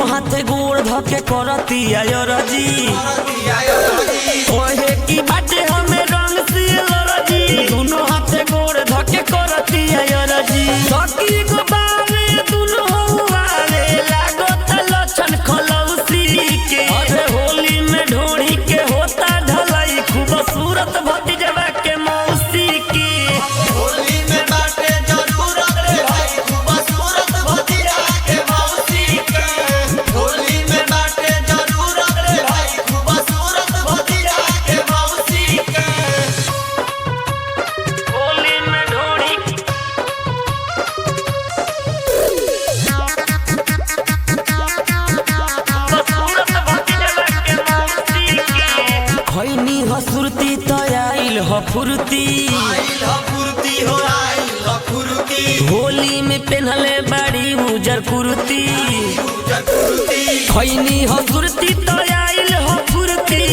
हाथ गोड़ धके करती आयोरजी ओहे की बाटे हमें रंग से लरजी दोनों हाथ गोड़ धके करती आयोरजी सकी को बारे दोनों हुआरे लागत लछन खलौसी के अरे होली में ढोड़ी के होता ढलाई खूबसूरत भतीजवा के मौसी की होली में बाटे जरूरत रे भाई खूबसूरत भतीजा के मौसी के होली में बाटे जरूरत रे भाई खूबसूरत भतीजा के मौसी के होली में ढोड़ी खैनी हसुरती तो आइल ह फुर्ती आइल ह फुर्ती हो आइल ह फुर्ती होली में पहनले बड़ी उजर कुर्ती जगुर्ती खैनी हसुरती तो आइल ह फुर्ती